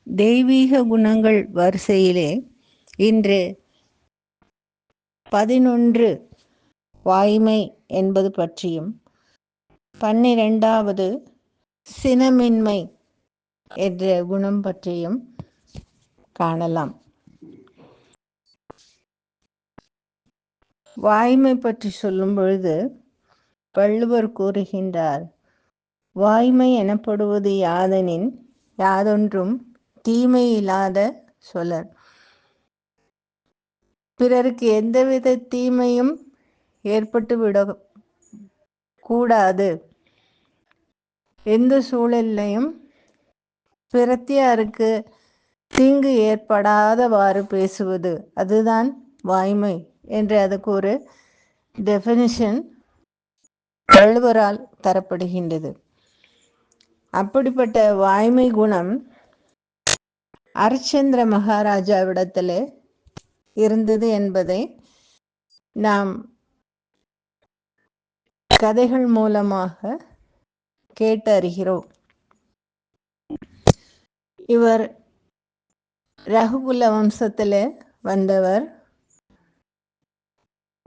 தெய்வீக குணங்கள் வரிசையிலே இன்று 11 வாய்மை என்பது பற்றியும் 12வது சினமின்மை என்ற குணம் பற்றியும் காணலாம். வாய்மை பற்றி சொல்லும் பொழுது வள்ளுவர் கூறுகின்றார், வாய்மை எனப்படுவது யாதெனின் யாதொன்றும் தீமை இல்லாத சொலர். பிறருக்கு எந்தவித தீமையும் ஏற்பட்டு விட கூடாது, எந்த சூழலையும் பிறத்தியாருக்கு தீங்கு ஏற்படாதவாறு பேசுவது, அதுதான் வாய்மை என்று அதுக்கு ஒரு டெஃபினிஷன் வள்ளுவரால் தரப்படுகின்றது. அப்படிப்பட்ட வாய்மை குணம் அரிச்சந்திர மகாராஜாவிடத்திலே இருந்தது என்பதை நாம் கதைகள் மூலமாக கேட்டு அறிகிறோம். இவர் ரகுகுல வம்சத்திலே வந்தவர்,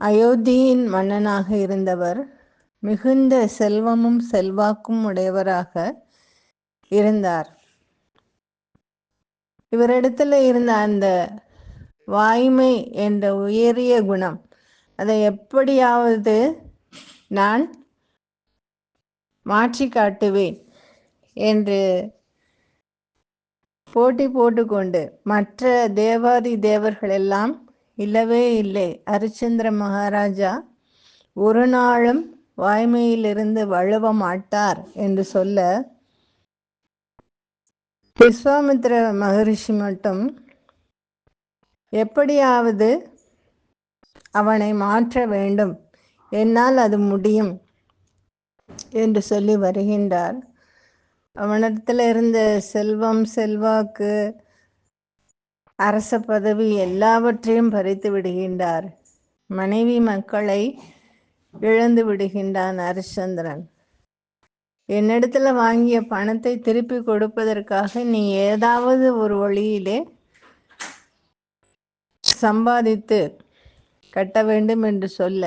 அயோத்தியின் மன்னனாக இருந்தவர், மிகுந்த செல்வமும் செல்வாக்கும் உடையவராக இருந்தார். இவரிடத்துல இருந்த அந்த வாய்மை என்ற உயரிய குணம், அதை எப்படியாவது நான் மாற்றி காட்டுவேன் என்று போட்டி போட்டுக்கொண்டு, மற்ற தேவாதி தேவர்கள் எல்லாம் இல்லவே இல்லை, அரிச்சந்திர மகாராஜா ஒரு நாளும் வாய்மையிலிருந்து வழுவ மாட்டார் என்று சொல்ல, விஸ்வாமித்திர மகரிஷி மட்டும் எப்படியாவது அவனை மாற்ற வேண்டும், என்னால் அது முடியும் என்று சொல்லி வருகின்றார். அவனிடத்தில் இருந்த செல்வம், செல்வாக்கு, அரச பதவி எல்லாவற்றையும் பறித்து விடுகின்றார். மனைவி மக்களை இழந்து விடுகின்றான் அரிச்சந்திரன். என்னிடத்துல வாங்கிய பணத்தை திருப்பி கொடுப்பதற்காக நீ ஏதாவது ஒரு வழியிலே சம்பாதித்து கட்ட வேண்டும் என்று சொல்ல,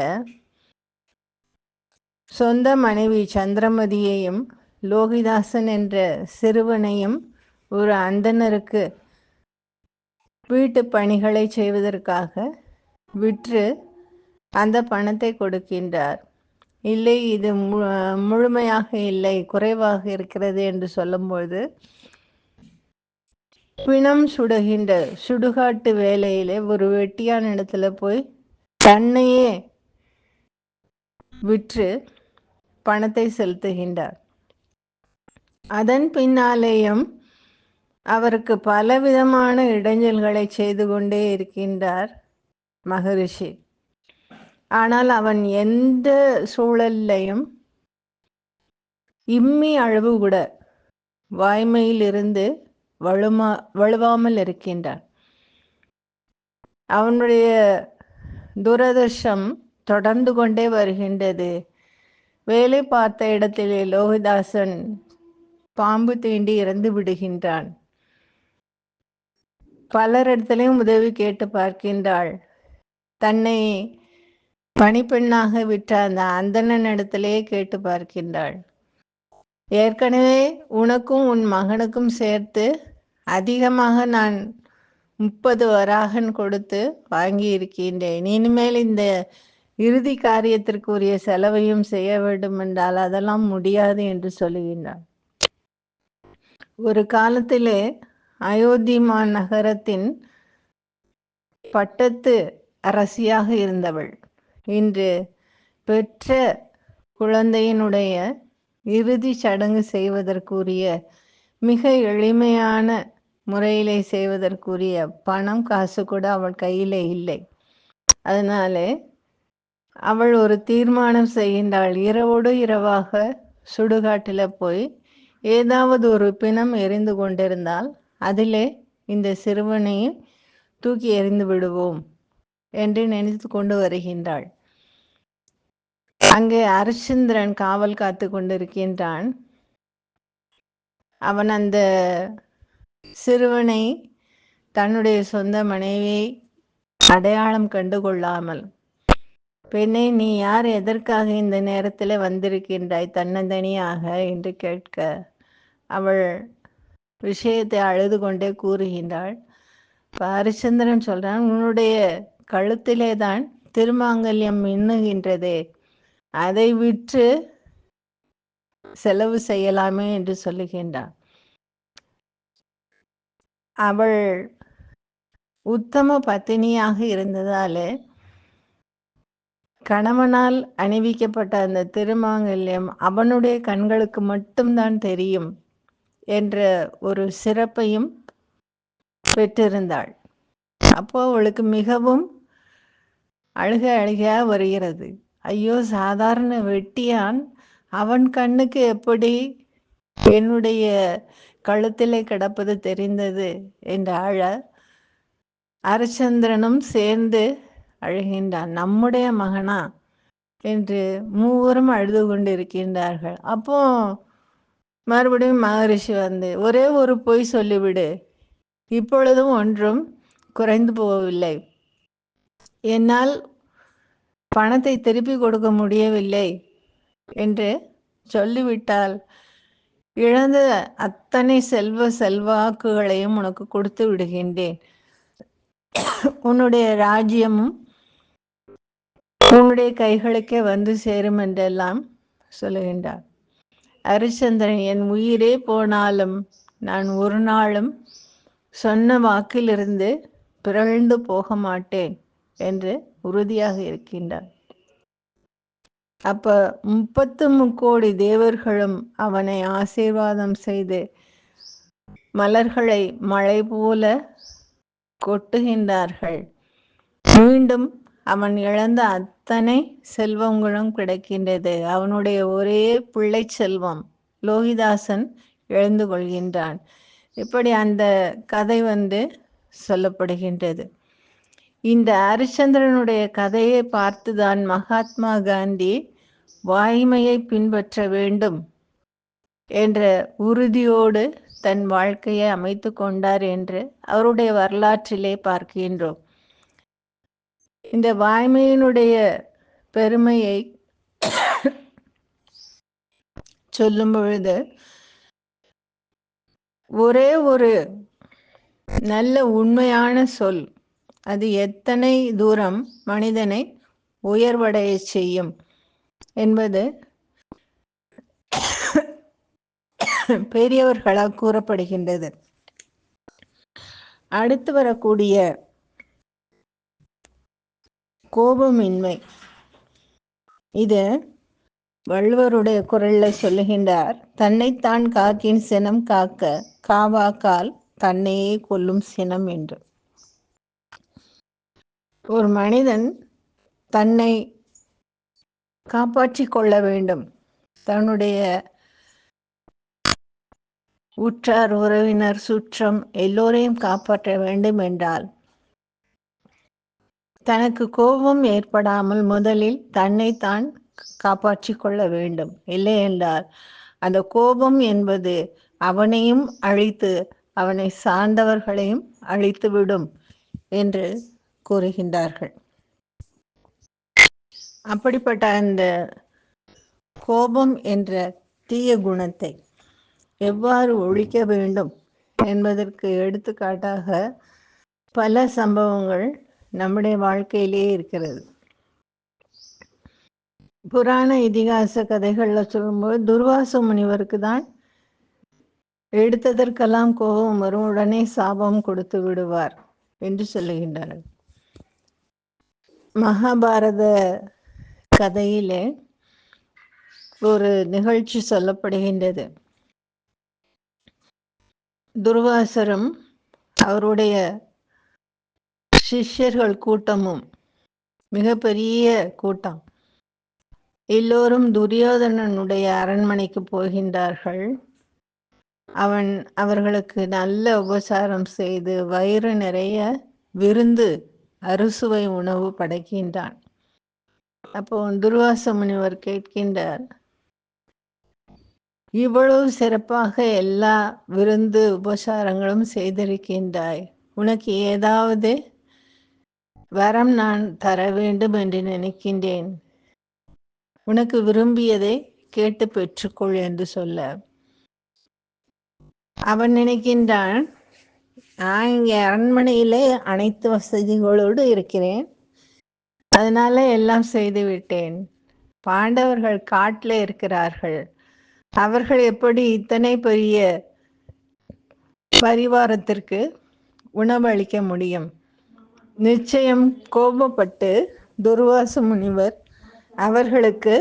சொந்த மனைவி சந்திரமதியையும் லோகிதாசன் என்ற சிறுவனையும் ஒரு அந்தணருக்கு வீட்டு பணிகளை செய்வதற்காக விற்று அந்த பணத்தை கொடுக்கின்றார். இல்லை, இது முழுமையாக இல்லை, குறைவாக இருக்கிறது என்று சொல்லும்போது, பிணம் சுடுகின்ற சுடுகாட்டு வேலையிலே ஒரு வெட்டியான இடத்துல போய் தன்னையே விற்று பணத்தை செலுத்துகின்றார். அதன் பின்னாலேயும் அவருக்கு பலவிதமான இடைஞ்சல்களை செய்து கொண்டே இருக்கின்றார் மகரிஷி. ஆனால் அவன் எந்த சூழலையும் இம்மி அளவு கூட வாய்மையில் இருந்து வழுவாமல் இருக்கின்றான். அவனுடைய துரதிர்ஷ்டம் தொடர்ந்து கொண்டே வருகின்றது. வேலை பார்த்த இடத்திலே லோகிதாசன் பாம்பு தீண்டி இறந்து விடுகின்றான். பலரிடத்திலையும் உதவி கேட்டு பார்க்கின்றாள். தன்னை பணிப்பெண்ணாக விற்ற அந்த அந்தணனிடத்திலேயே கேட்டு பார்க்கின்றாள். ஏற்கனவே உனக்கும் உன் மகனுக்கும் சேர்த்து அதிகமாக நான் 30 வராகன் கொடுத்து வாங்கி இருக்கின்றேன். இனிமேல் இந்த இறுதி காரியத்திற்குரிய செலவையும் செய்ய வேண்டும் என்றால் அதெல்லாம் முடியாது என்று சொல்லுகின்றான். ஒரு காலத்திலே அயோத்தி நகரத்தின் பட்டத்து அரசியாக இருந்தவள், இன்று பெற்ற குழந்தையினுடைய இறுதி சடங்கு செய்வதற்குரிய மிக எளிமையான முறையிலே செய்வதற்குரிய பணம் காசு கூட அவள் கையிலே இல்லை. அதனாலே அவள் ஒரு தீர்மானம் செய்கின்றாள். இரவோடு இரவாக சுடுகாட்டில் போய் ஏதாவது ஒரு பிணம் எரிந்து கொண்டிருந்தால் அதிலே இந்த சிறுவனையும் தூக்கி எறிந்து விடுவோம் என்று நினைத்து கொண்டு வருகின்றாள். அங்கே அரிச்சந்திரன் காவல் காத்து கொண்டிருக்கின்றான். அவன் அந்த சிறுவனை தன்னுடைய சொந்த மனைவியை அடையாளம் கண்டுகொள்ளாமல், பெண்ணே நீ யார், எதற்காக இந்த நேரத்தில் வந்திருக்கின்றாய் தன்னந்தனியாக என்று கேட்க, அவள் விஷயத்தை அழுது கொண்டே கூறுகின்றாள். ஹரிச்சந்திரன் சொல்றான், உன்னுடைய கழுத்திலே தான் திருமாங்கல்யம் மின்னுகின்றதே, அதை விற்று செலவு செய்யலாமே என்று சொல்லுகின்றான். அவள் உத்தம பத்தினியாக இருந்ததாலே கணவனால் அணிவிக்கப்பட்ட அந்த திருமாங்கல்யம் அவனுடைய கண்களுக்கு மட்டும்தான் தெரியும் என்ற ஒரு சிறப்பையும் பெற்றிருந்தாள். அப்போ அவளுக்கு மிகவும் அழுகையா வருகிறது. ஐயோ, சாதாரண வெட்டியான், அவன் கண்ணுக்கு எப்படி என்னுடைய கழுத்திலே கிடப்பது தெரிந்தது என்று அழ, ஹரிச்சந்திரனும் சேர்ந்து அழுகின்றான். நம்முடைய மகனா என்று மூவரும் அழுது கொண்டிருக்கின்றார்கள். அப்போ மறுபடியும் மகரிஷி வந்து, ஒரே ஒரு பொய் சொல்லிவிடு, இப்பொழுதும் ஒன்றும் குறைந்து போகவில்லை, என்னால் பணத்தை திருப்பி கொடுக்க முடியவில்லை என்று சொல்லிவிட்டால் இழந்த அத்தனை செல்வாக்குகளையும் உனக்கு கொடுத்து விடுகின்றேன், உன்னுடைய ராஜ்யமும் உன்னுடைய கைகளுக்கே வந்து சேரும் என்றெல்லாம் சொல்லுகின்றார். ஹரிச்சந்திரன், என் உயிரே போனாலும் நான் ஒரு நாளும் சொன்ன வாக்கிலிருந்து பிறழ்ந்து போக மாட்டேன் என்று உறுதியாக இருக்கின்றார். அப்ப 33 தேவர்களும் அவனை ஆசீர்வாதம் செய்து மலர்களை மழை போல கொட்டுகின்றார்கள். மீண்டும் அவன் இழந்த அத்தனை செல்வங்களும் கிடைக்கின்றது. அவனுடைய ஒரே பிள்ளை செல்வம் லோகிதாசன் இழந்து கொள்கின்றான். இப்படி அந்த கதை சொல்லப்படுகின்றது. இந்த ஹரிச்சந்திரனுடைய கதையை பார்த்துதான் மகாத்மா காந்தி வாய்மையை பின்பற்ற வேண்டும் என்ற உறுதியோடு தன் வாழ்க்கையை அமைத்து கொண்டார் என்று அவருடைய வரலாற்றிலே பார்க்கின்றோம். இந்த வாய்மையினுடைய பெருமையை சொல்லும் பொழுது ஒரே ஒரு நல்ல உண்மையான சொல் அது எத்தனை தூரம் மனிதனை உயர்வடைய செய்யும் என்பது பெரியவர்களால் கூறப்படுகின்றது. அடுத்து வரக்கூடிய கோபமின்மை, இது வள்ளுவருடைய குரல்ல சொல்லுகின்றார். தன்னைத்தான் காக்கின் சினம் காக்க, காவாக்கால் தன்னையே கொல்லும் சினம் என்று. ஒரு மனிதன் தன்னை காப்பாற்றிக் கொள்ள வேண்டும், தன்னுடைய உற்றார் உறவினர் சுற்றம் எல்லோரையும் காப்பாற்ற வேண்டும் என்றால் தனக்கு கோபம் ஏற்படாமல் முதலில் தன்னைத்தான் காப்பாற்றிக் கொள்ள வேண்டும். இல்லை என்றால் அந்த கோபம் என்பது அவனையும் அழித்து அவனை சார்ந்தவர்களையும் அழித்துவிடும் என்று கூறுகின்றார்கள். அப்படிப்பட்ட அந்த கோபம் என்ற தீய குணத்தை எவ்வாறு ஒழிக்க வேண்டும் என்பதற்கு எடுத்துக்காட்டாக பல சம்பவங்கள் நம்முடைய வாழ்க்கையிலேயே இருக்கிறது. புராண இதிகாச கதைகள்ல சொல்லும்போது துர்வாச முனிவருக்கு தான் எடுத்ததற்கெல்லாம் கோபம் வரும், உடனே சாபம் கொடுத்து விடுவார் என்று சொல்லுகின்றனர். மகாபாரத கதையிலே ஒரு நிகழ்ச்சி சொல்லப்படுகின்றது. துர்வாசரும் அவருடைய சிஷ்யர்கள் கூட்டமும் மிகப்பெரிய கூட்டம், எல்லோரும் துரியோதனனுடைய அரண்மனைக்கு போகின்றார்கள். அவர்களுக்கு நல்ல உபசாரம் செய்து வயிறு நிறைய விருந்து அறுசுவை உணவு படைக்கின்றான். அப்போ துர்வாச முனிவர் கேட்கின்றார், இவ்வளவு சிறப்பாக எல்லா விருந்து உபசாரங்களும் செய்திருக்கின்றாய். உனக்கு ஏதாவது வரம் நான் தர வேண்டும் என்று நினைக்கின்றேன். உனக்கு விரும்பியதை கேட்டு பெற்றுக்கொள் என்று சொல்ல, அவன் நினைக்கின்றான், நான் இங்கே அரண்மனையிலே அனைத்து வசதிகளோடு இருக்கிறேன், அதனால எல்லாம் செய்து விட்டேன். பாண்டவர்கள் காட்டில் இருக்கிறார்கள், அவர்கள் எப்படி இத்தனை பெரிய பரிவாரத்திற்கு உணவளிக்க முடியும்? நிச்சயம் கோபப்பட்டு துர்வாச முனிவர் அவர்களுக்கு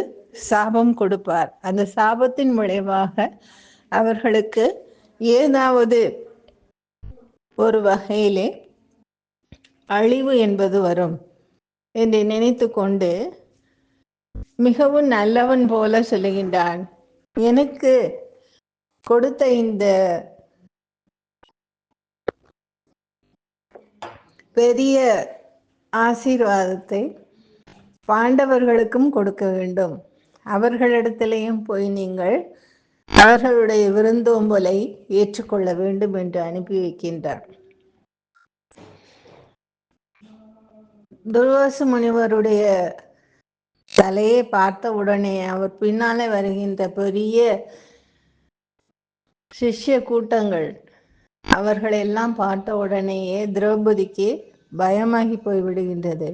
சாபம் கொடுப்பார். அந்த சாபத்தின் விளைவாக அவர்களுக்கு ஏதாவது ஒரு வகையிலே அழிவு என்பது வரும் என்று நினைத்து கொண்டு மிகவும் நல்லவன் போல சொல்லுகின்றான். எனக்கு கொடுத்த இந்த பெரிய ஆசீர்வாதத்தை பாண்டவர்களுக்கும் கொடுக்க வேண்டும். அவர்களிடத்திலேயும் போய் நீங்கள் அவர்களுடைய விருந்தோம்பலை ஏற்றுக்கொள்ள வேண்டும் என்று அனுப்பி வைக்கின்றார். துர்வாச முனிவருடைய தலையை பார்த்த உடனே அவர் பின்னாலே வருகின்ற பெரிய சிஷ்ய கூட்டங்கள் அவர்களெல்லாம் பார்த்த உடனேயே திரௌபதிக்கு பயமாகி போய்விடுகின்றது.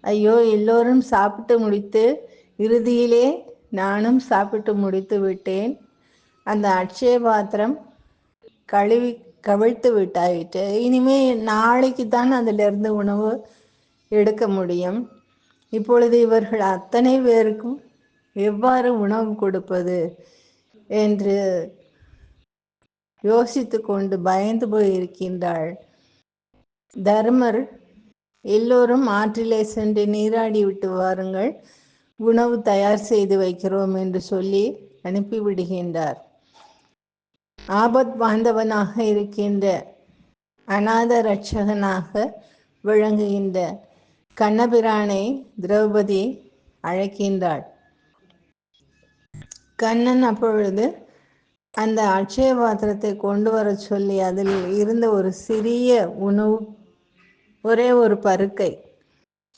ஐயோ, எல்லோரும் சாப்பிட்டு முடித்து இறுதியிலே நானும் சாப்பிட்டு முடித்து விட்டேன், அந்த அட்சய பாத்திரம் கவிழ்த்து விட்டாயிற்று, இனிமே நாளைக்கு தான் அதிலிருந்து உணவு எடுக்க முடியும். இப்பொழுது இவர்கள் அத்தனை பேருக்கும் எவ்வாறு உணவு கொடுப்பது என்று யோசித்து கொண்டு பயந்து போய் இருக்கின்றாள். தர்மர், எல்லோரும் ஆற்றிலே சென்று நீராடி விட்டு வாருங்கள், உணவு தயார் செய்து வைக்கிறோம் என்று சொல்லி அனுப்பிவிடுகின்றார். ஆபத் பாந்தவனாக இருக்கின்ற அநாத ரட்சகனாக விளங்குகின்ற கண்ணபிரானை திரௌபதி அழைக்கின்றாள். கண்ணன் அப்பொழுது அந்த அட்சய பாத்திரத்தை கொண்டு வர சொல்லி அதில் இருந்த ஒரு சிறிய உணவு, ஒரே ஒரு பருக்கை,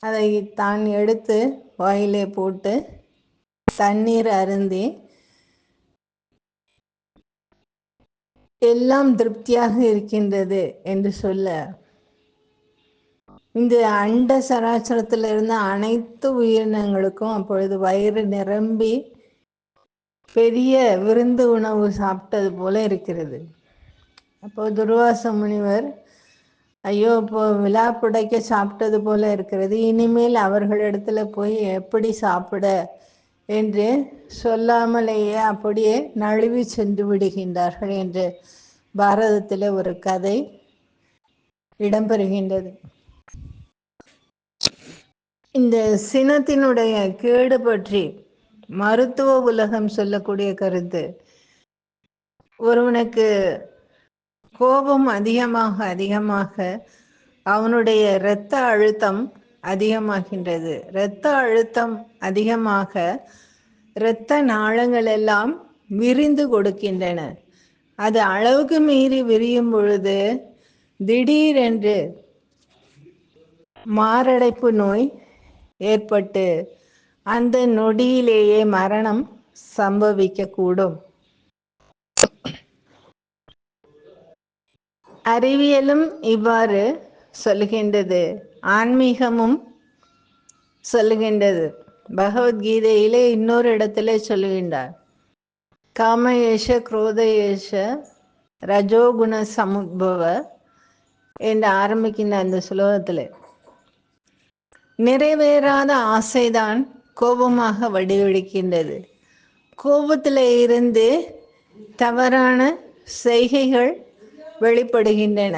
அதை தான் எடுத்து வாயிலே போட்டு தண்ணீர் அருந்தி எல்லாம் திருப்தியாக இருக்கின்றது என்று சொல்ல, இந்த அண்ட சராசரத்தில் இருந்த அனைத்து உயிரினங்களுக்கும் அப்பொழுது வயிறு நிரம்பி பெரிய விருந்து உணவு சாப்பிட்டது போல இருக்கிறது. அப்போ துர்வாச முனிவர், ஐயோ, இப்போ விழா புடைக்க சாப்பிட்டது போல இருக்கிறது, இனிமேல் அவர்களிடத்துல போய் எப்படி சாப்பிட என்று சொல்லாமலேயே அப்படியே நழுவி சென்று விடுகின்றார்கள் என்று பாரதத்தில் ஒரு கதை இடம்பெறுகின்றது. இந்த சினத்தினுடைய கேடு பற்றி மருத்துவ உலகம் சொல்லக்கூடிய கருத்து, ஒருவனுக்கு கோபம் அதிகமாக அதிகமாக அவனுடைய இரத்த அழுத்தம் அதிகமாகின்றது. இரத்த அழுத்தம் அதிகமாக இரத்த நாளங்கள் எல்லாம் விரிந்து கொடுக்கின்றன. அது அளவுக்கு மீறி விரியும் பொழுது திடீரென்று மாரடைப்பு நோய் ஏற்பட்டு அந்த நொடியிலேயே மரணம் சம்பவிக்கக்கூடும். அறிவியலும் இவ்வாறு சொல்லுகின்றது, ஆன்மீகமும் சொல்லுகின்றது. பகவத்கீதையிலே இன்னொரு இடத்திலே சொல்லுகின்றார், காமயேஷ குரோதயேஷ ரஜோகுண சமுத்பவ என்று ஆரம்பிக்கின்ற அந்த ஸ்லோகத்தில், நிறைவேறாத ஆசைதான் கோபமாக வடிவெடுக்கின்றது. கோபத்தில் இருந்து தவறான செய்கைகள் வெளிப்படுகின்றன.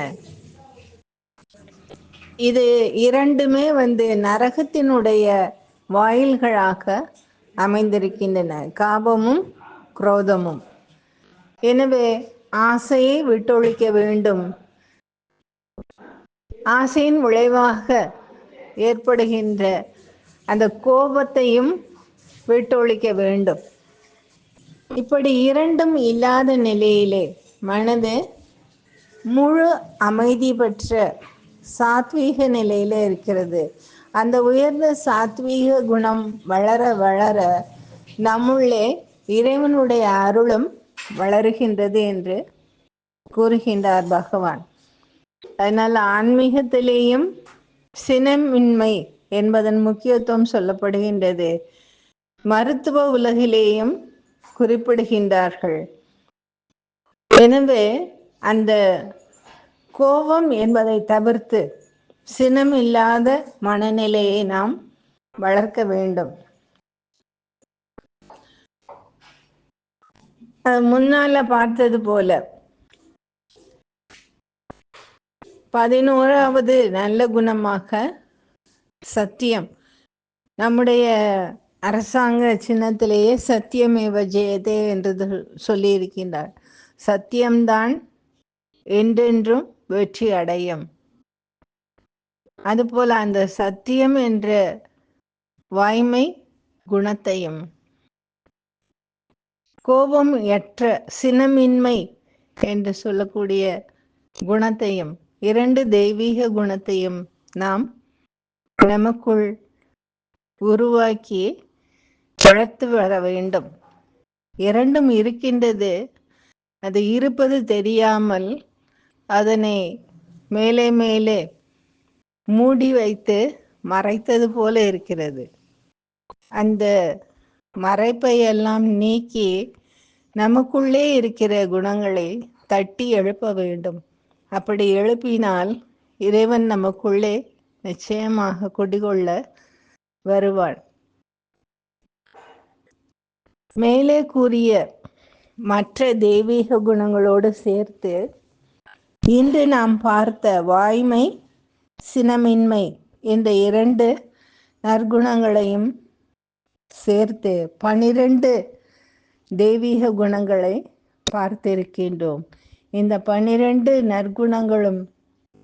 இது இரண்டுமே நரகத்தினுடைய வாயில்களாக அமைந்திருக்கின்றன, காபமும் குரோதமும். எனவே ஆசையை விட்டொழிக்க வேண்டும். ஆசையின் விளைவாக ஏற்படுகின்ற அந்த கோபத்தையும் விட்டொழிக்க வேண்டும். இப்படி இரண்டும் இல்லாத நிலையிலே மனது முழு அமைதி பெற்ற சாத்வீக நிலையில இருக்கிறது. அந்த உயர்ந்த சாத்வீக குணம் வளர வளர நம்முள்ளே இறைவனுடைய அருளும் வளருகின்றது என்று கூறுகின்றார் பகவான். அதனால் ஆன்மீகத்திலேயும் சினமின்மை என்பதன் முக்கியத்துவம் சொல்லப்படுகின்றது. மருத்துவ உலகிலேயும் குறிப்பிடுகின்றார்கள். எனவே அந்த கோபம் என்பதை தவிர்த்து சினம் இல்லாத மனநிலையை நாம் வளர்க்க வேண்டும். முன்னால பார்த்தது போல 11வது நல்ல குணமாக சத்தியம். நம்முடைய அரசாங்க சின்னத்திலேயே சத்தியமேவ ஜெயதே என்று சொல்லியிருக்கின்றார். சத்தியம்தான் என்றென்றும் வெற்றி அடையும். அதுபோல அந்த சத்தியம் என்ற வாய்மை குணத்தையும், கோபம் எற்ற சினமின்மை என்று சொல்லக்கூடிய குணத்தையும், 2 தெய்வீக குணத்தையும் நாம் நமக்குள் உருவாக்கி வளர்த்து வர வேண்டும். 2ம் இருக்கின்றது, அது இருப்பது தெரியாமல் அதனை மேலே மேலே மூடி வைத்து மறைத்தது போல இருக்கிறது. அந்த மறைப்பை எல்லாம் நீக்கி நமக்குள்ளே இருக்கிற குணங்களை தட்டி எழுப்ப வேண்டும். அப்படி எழுப்பினால் இறைவன் நமக்குள்ளே நிச்சயமாக குடிகொள்ள வருவாள். மேலே கூறிய மற்ற தெய்வீக குணங்களோடு சேர்த்து இன்று நாம் பார்த்த வாய்மை, சினமின்மை என்ற 2 நற்குணங்களையும் சேர்த்து 12 தெய்வீக குணங்களை பார்த்திருக்கின்றோம். இந்த 12 நற்குணங்களும்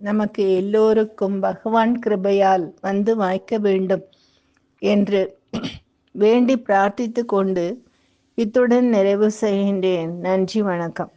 நமக்கு எல்லோருக்கும் பகவான் கிருபையால் வந்து வாய்க்க வேண்டும் என்று வேண்டி பிரார்த்தித்து கொண்டு இத்துடன் நிறைவு செய்கின்றேன். நன்றி, வணக்கம்.